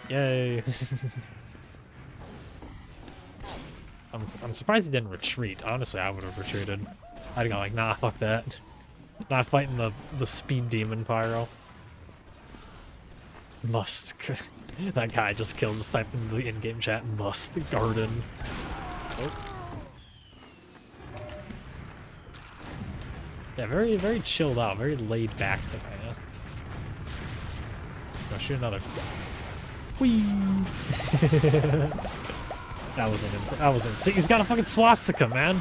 Yay. I'm surprised he didn't retreat. Honestly, I would have retreated. I'd go like, nah, fuck that. Not fighting the speed demon pyro. Must. That guy just killed, just typed into the in-game chat, must garden. Oh. Yeah, very, very chilled out, very laid back today. Huh? I'll shoot another. Whee! That was insane. He's got a fucking swastika, man.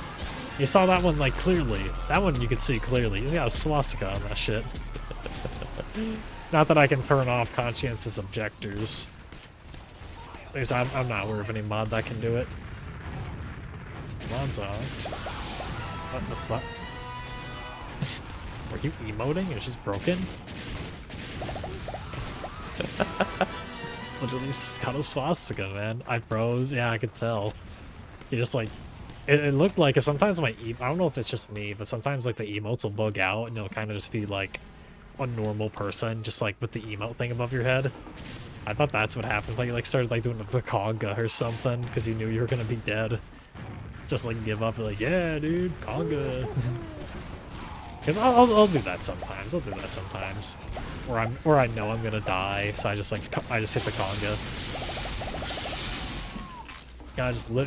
You saw that one like clearly. That one you could see clearly. He's got a swastika on that shit. Not that I can turn off conscientious objectors. At least I'm not aware of any mod that can do it. Mod's on. What the fuck? Were you emoting? It was just broken? It's literally just got a swastika, man. I froze. Yeah, I could tell. You just like... It looked like... Sometimes my... I don't know if it's just me, but sometimes like the emotes will bug out and it'll kind of just be like a normal person, just like with the emote thing above your head. I thought that's what happened. Like you like started like doing the conga or something because you knew you were gonna be dead. Just like give up. Like, yeah, dude, conga. Cause I'll do that sometimes. I'll do that sometimes. Or I know I'm gonna die, so I just hit the conga.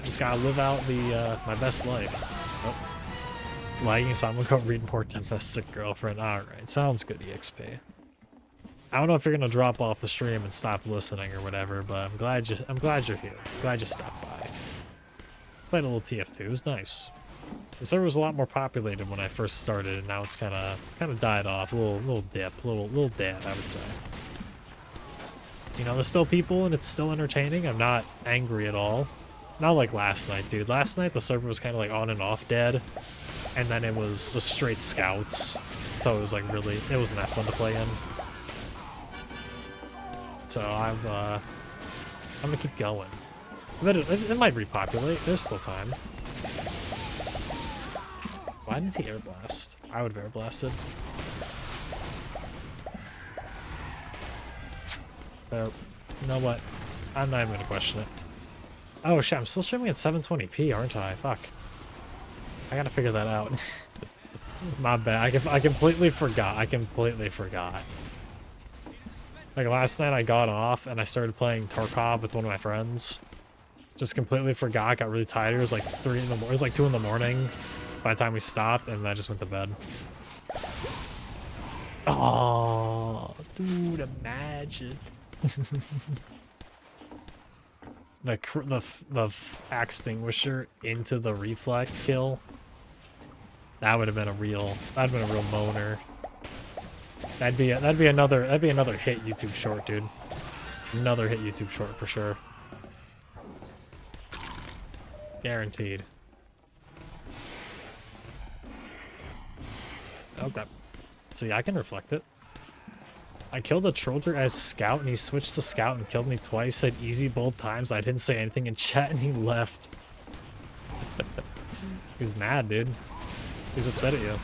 Just gotta live out the my best life. Oh. Lagging, so I'm gonna go read more Domestic Girlfriend. Alright, sounds good, EXP. I don't know if you're gonna drop off the stream and stop listening or whatever, but I'm glad you're here. Glad you stopped by. Played a little TF2, it was nice. The server was a lot more populated when I first started, and now it's kind of died off. A little dip, little dead, I would say. You know, there's still people and it's still entertaining. I'm not angry at all. Not like last night, dude. Last night the server was kind of like on and off dead, and then it was just straight scouts. So it was like it wasn't that fun to play in. So I'm gonna keep going. But it might repopulate. There's still time. Why didn't he air blast? I would have air blasted. But you know what? I'm not even gonna question it. Oh shit, I'm still streaming at 720p, aren't I? Fuck. I gotta figure that out. My bad. I completely forgot. Like last night I got off and I started playing Tarkov with one of my friends. Just completely forgot, got really tired. It was like 3 in the morning. It was like 2 in the morning by the time we stopped, and I just went to bed. Oh, dude, imagine. the extinguisher into the reflect kill. That would have been a real moaner. That'd be another hit YouTube short, dude. Another hit YouTube short for sure. Guaranteed. Okay. See, I can reflect it. I killed a troller as scout, and he switched to scout and killed me twice. Said easy both times. I didn't say anything in chat, and he left. He was mad, dude. He was upset at you.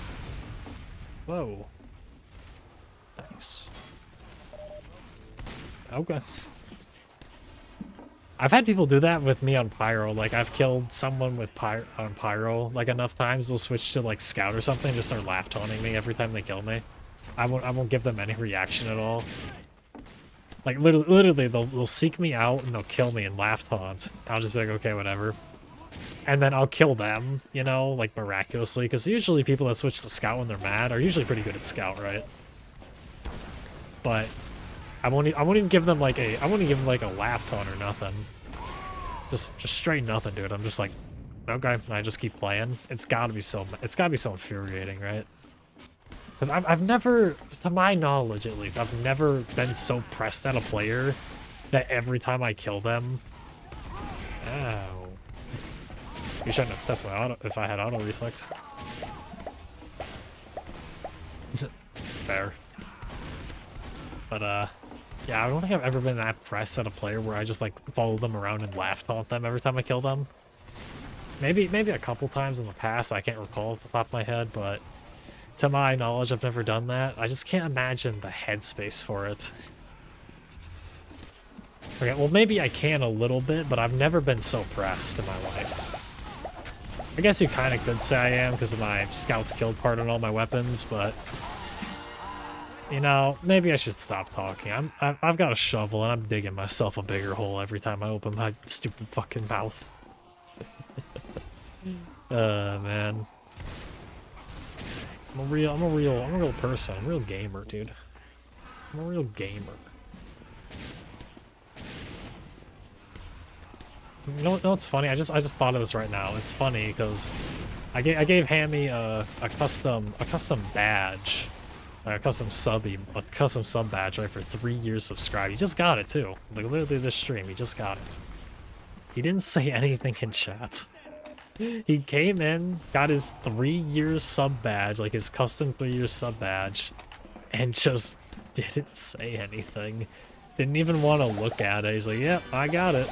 Whoa. Nice. Okay. I've had people do that with me on Pyro. Like, I've killed someone with on Pyro, like, enough times. They'll switch to, like, Scout or something and just start laugh taunting me every time they kill me. I won't give them any reaction at all. Like, literally they'll seek me out and they'll kill me and laugh taunt. I'll just be like, okay, whatever. And then I'll kill them, you know, like, miraculously. Because usually people that switch to Scout when they're mad are usually pretty good at Scout, right? But I won't even give them like a laugh taunt or nothing. Just straight nothing, dude. I'm just like, okay, and I just keep playing. It's gotta be so infuriating, right? Because I've never, to my knowledge at least, I've never been so pressed at a player that every time I kill them, ow. You shouldn't have tested my auto if I had auto reflect. Fair. But yeah, I don't think I've ever been that pressed at a player where I just like follow them around and laugh taunt them every time I kill them. Maybe a couple times in the past, I can't recall off the top of my head, but to my knowledge, I've never done that. I just can't imagine the headspace for it. Okay, well maybe I can a little bit, but I've never been so pressed in my life. I guess you kind of could say I am because of my scouts killed part on all my weapons, but you know, maybe I should stop talking. I've got a shovel and I'm digging myself a bigger hole every time I open my stupid fucking mouth. Man. I'm a real person. I'm a real gamer, dude. I'm a real gamer. You know what's funny? I just thought of this right now. It's funny because I gave Hammy a custom badge. A custom sub badge, right, for 3 years subscribed. He just got it too. Like literally this stream, he just got it. He didn't say anything in chat. He came in, got his 3 years sub badge, like his custom 3 years sub badge, and just didn't say anything. Didn't even want to look at it. He's like, yep, yeah, I got it.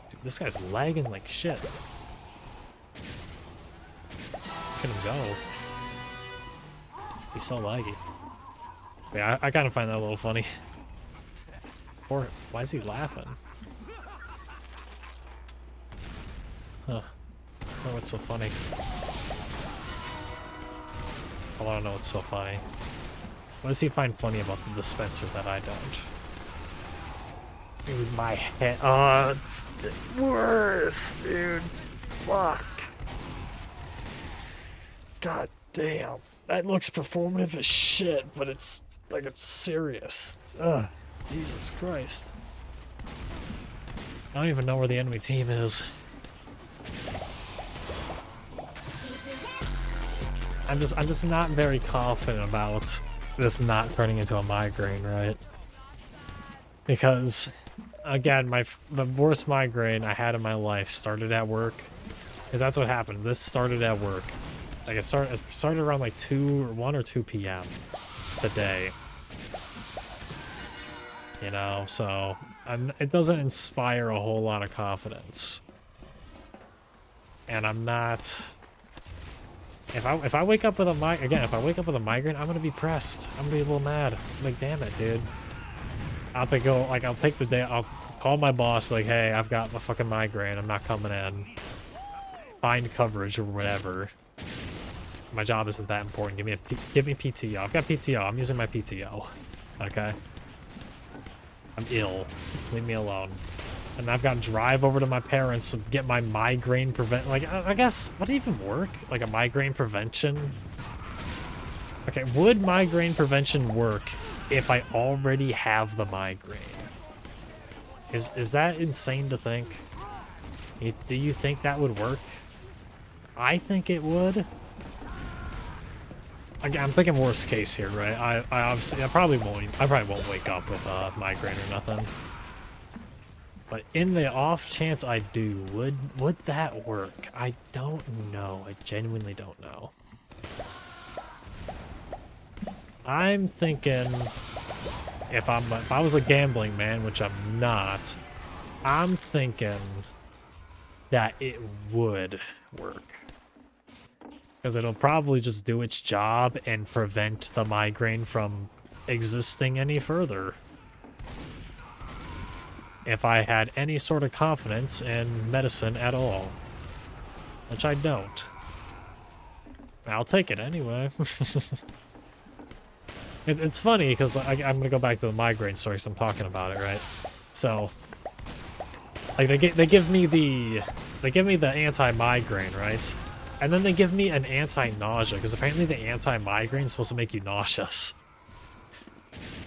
Dude, this guy's lagging like shit. Look at him go. He's so laggy. Yeah, I kind of find that a little funny. Or, why is he laughing? Huh. Oh, what's so funny? I want to know what's so funny. What does he find funny about the dispenser that I don't? Dude, my head. Oh, it's worse, dude. Fuck. God damn. That looks performative as shit, but it's like it's serious. Ugh. Jesus Christ. I don't even know where the enemy team is. I'm just not very confident about this not turning into a migraine, right? Because again, the worst migraine I had in my life started at work. Because that's what happened. This started at work. Like it started around like 1 or 2 p.m. today. You know, so it doesn't inspire a whole lot of confidence. And I'm not. If I wake up with a migraine, I'm gonna be pressed. I'm gonna be a little mad. I'm like, damn it, dude. I'll take the day. I'll call my boss, like, hey, I've got a fucking migraine. I'm not coming in. Find coverage or whatever. My job isn't that important. Give me PTO. I've got PTO. I'm using my PTO. Okay. I'm ill. Leave me alone. And I've got to drive over to my parents to get my migraine like, I guess, would it even work? Like a migraine prevention? Okay, would migraine prevention work if I already have the migraine? Is that insane to think? Do you think that would work? I think it would. Again, I'm thinking worst case here, right? I probably won't wake up with a migraine or nothing. But in the off chance I do, would that work? I don't know. I genuinely don't know. I'm thinking if I was a gambling man, which I'm not, I'm thinking that it would work. Because it'll probably just do its job and prevent the migraine from existing any further. If I had any sort of confidence in medicine at all. Which I don't. I'll take it anyway. It's funny, because I'm going to go back to the migraine story because I'm talking about it, right? So, like, they give me the anti-migraine, right? And then they give me an anti-nausea, because apparently the anti-migraine is supposed to make you nauseous.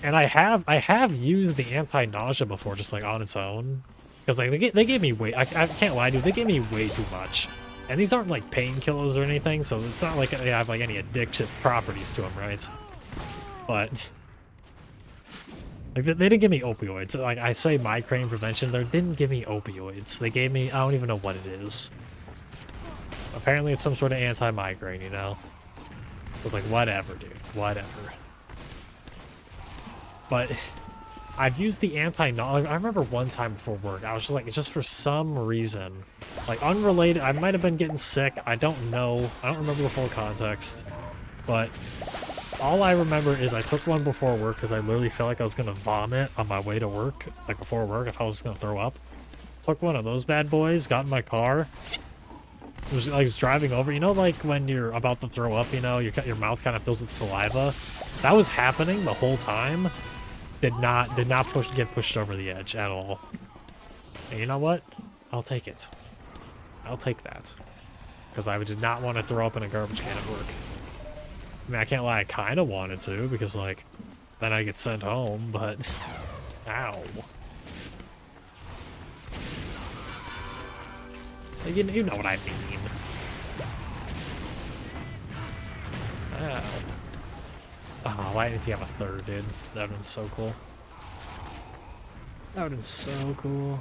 And I have used the anti-nausea before, just like on its own, because like they gave me way. I can't lie, dude. They gave me way too much, and these aren't like painkillers or anything, so it's not like they have like any addictive properties to them, right? But like they didn't give me opioids. Like I say, migraine prevention. They didn't give me opioids. They gave me, I don't even know what it is. Apparently, it's some sort of anti-migraine, you know. So it's like whatever, dude. Whatever. But I've used the anti-nausea. I remember one time before work, I was just like, just for some reason, like unrelated, I might have been getting sick. I don't know. I don't remember the full context. But all I remember is I took one before work because I literally felt like I was going to vomit on my way to work. Like before work, I thought I was going to throw up. Took one of those bad boys, got in my car. I was driving over. You know, like when you're about to throw up, you know, your mouth kind of fills with saliva. That was happening the whole time. Did not get pushed over the edge at all. And you know what? I'll take it. I'll take that. Because I did not want to throw up in a garbage can at work. I mean, I can't lie, I kind of wanted to, because, like, then I get sent home, but... Ow. You know what I mean. Ow. Oh, why didn't he have a third, dude? That would've been so cool. That would've been so cool.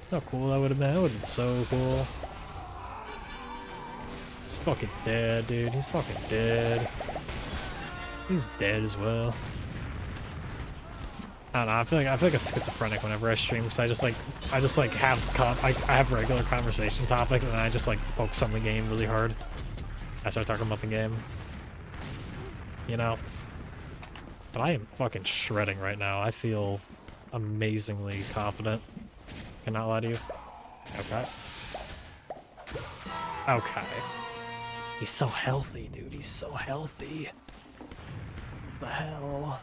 How cool that would've been. That would've been so cool. He's fucking dead, dude. He's fucking dead. He's dead as well. I don't know. I feel like a schizophrenic whenever I stream, because I just have regular conversation topics, and then I just like focus on the game really hard. I start talking about the game. You know? But I am fucking shredding right now. I feel amazingly confident. Cannot lie to you. Okay. Okay. He's so healthy, dude. He's so healthy. What the hell?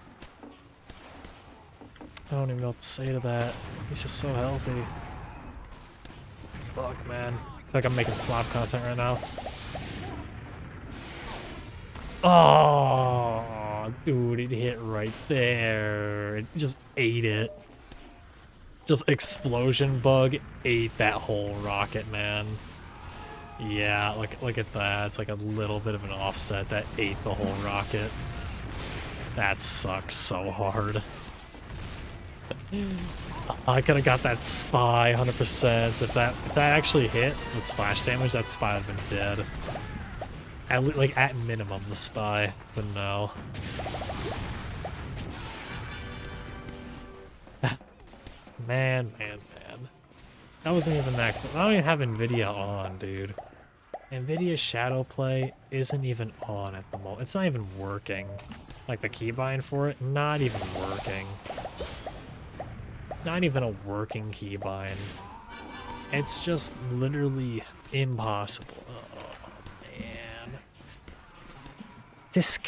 I don't even know what to say to that. He's just so healthy. Fuck, man. I feel like I'm making slop content right now. Oh, dude, it hit right there. It just ate it. Just explosion bug ate that whole rocket, man. Yeah, look at that. It's like a little bit of an offset that ate the whole rocket. That sucks so hard. I could have got that spy 100%. If that actually hit with splash damage, that spy would have been dead. Like at minimum, the spy would know. Man. That wasn't even that cool. I don't even have NVIDIA on, dude. NVIDIA Shadow Play isn't even on at the moment. It's not even working. Like the keybind for it, not even working. Not even a working keybind. It's just literally impossible. Oh, man. Tisk.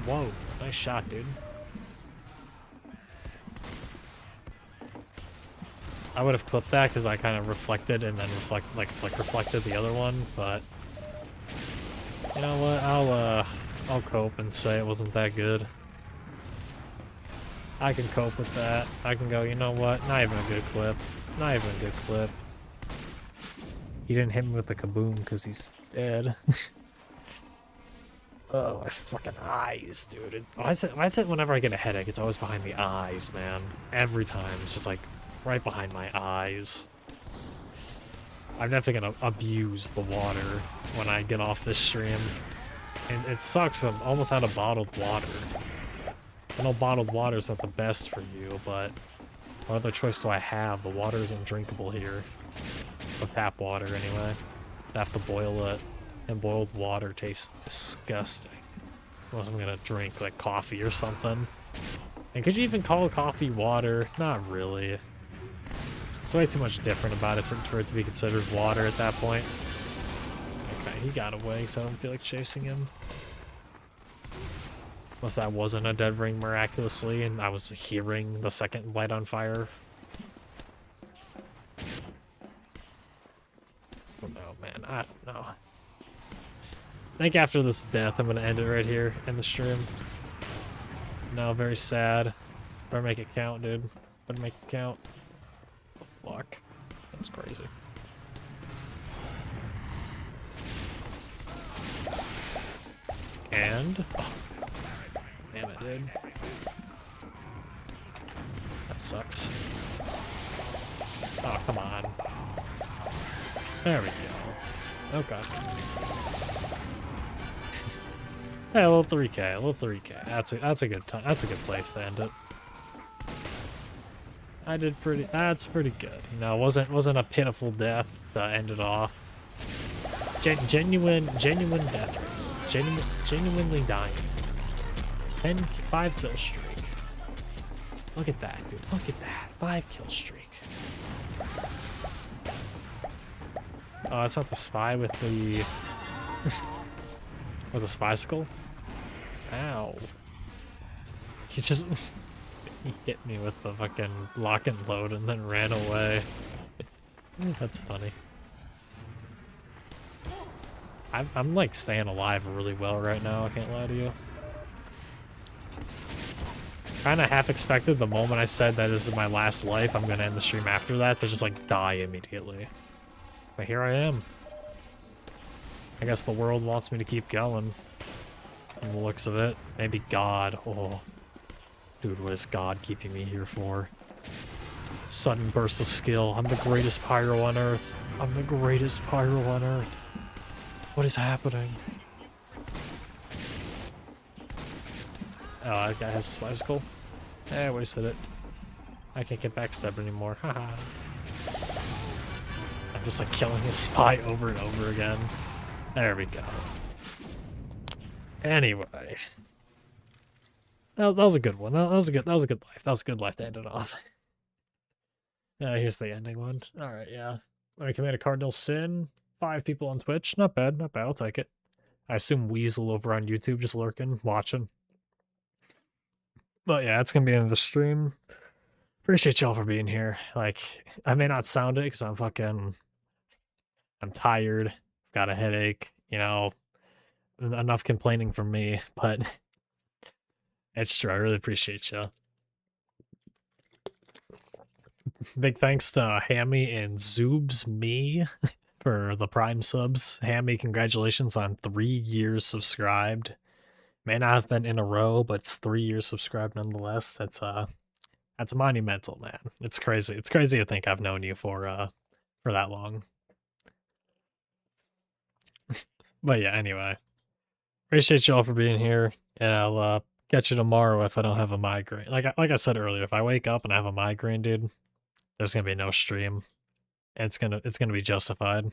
Whoa, nice shot, dude. I would have clipped that because I kind of reflected and then flick reflected the other one, but you know what? I'll cope and say it wasn't that good. I can cope with that. I can go, you know what? Not even a good clip. Not even a good clip. He didn't hit me with the kaboom because he's dead. Oh, my fucking eyes, dude. Why is it whenever I get a headache, it's always behind the eyes, man? Every time. It's just like right behind my eyes. I'm definitely gonna abuse the water when I get off this stream. And it sucks, I'm almost out of bottled water. I know bottled water is not the best for you, but what other choice do I have? The water is undrinkable here. With tap water, anyway. I have to boil it, and boiled water tastes disgusting. Unless I'm gonna drink, like, coffee or something. And could you even call coffee water? Not really. It's way too much different about it for it to be considered water at that point. Okay, he got away, so I don't feel like chasing him. Unless that wasn't a dead ring miraculously, and I was hearing the second light on fire. Oh no, man, I don't know. I think after this death, I'm gonna end it right here in the stream. No, very sad. Better make it count, dude. Better make it count. Fuck. That's crazy. And... oh. Damn it, dude. That sucks. Oh, come on. There we go. Okay. Hey, a little 3K, a little 3K. That's a good time. That's a good place to end it. I did pretty. That's pretty good. You know, it wasn't a pitiful death to end it off. Genuine death rate. Genuinely dying. 5 kill streak. Look at that, dude. Look at that. 5 kill streak. Oh, that's not the spy with the with the spicicle. Ow. He just he hit me with the fucking lock and load and then ran away. That's funny. I'm like staying alive really well right now, I can't lie to you. Kinda half expected the moment I said that this is my last life, I'm gonna end the stream after that, to just like die immediately. But here I am. I guess the world wants me to keep going. From the looks of it. Maybe God. Oh. Dude, what is God keeping me here for? Sudden burst of skill. I'm the greatest pyro on Earth. I'm the greatest pyro on Earth. What is happening? Oh, that guy has a bicycle. I wasted it. I can't get backstabbed anymore. Haha. I'm just like killing this spy over and over again. There we go. Anyway. That was a good one. That was a good life. That was a good life to end it off. Here's the ending one. Alright, yeah. I committed a cardinal sin. 5 people on Twitch. Not bad, not bad. I'll take it. I assume Weasel over on YouTube just lurking, watching. But yeah, it's gonna be the end of the stream. Appreciate y'all for being here. Like, I may not sound it because I'm tired, got a headache, enough complaining from me, but it's true. I really appreciate you. Big thanks to Hammy and Zoobs Me for the Prime subs. Hammy, congratulations on 3 years subscribed. May not have been in a row, but it's 3 years subscribed nonetheless. That's monumental, man. It's crazy. It's crazy to think I've known you for that long. But yeah, anyway. Appreciate y'all for being here, and I'll catch you tomorrow if I don't have a migraine. Like I said earlier, if I wake up and I have a migraine, dude, there's gonna be no stream. It's gonna be justified.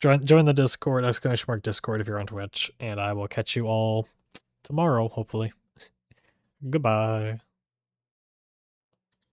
Join the Discord, !Discord if you're on Twitch, and I will catch you all tomorrow, hopefully. Goodbye.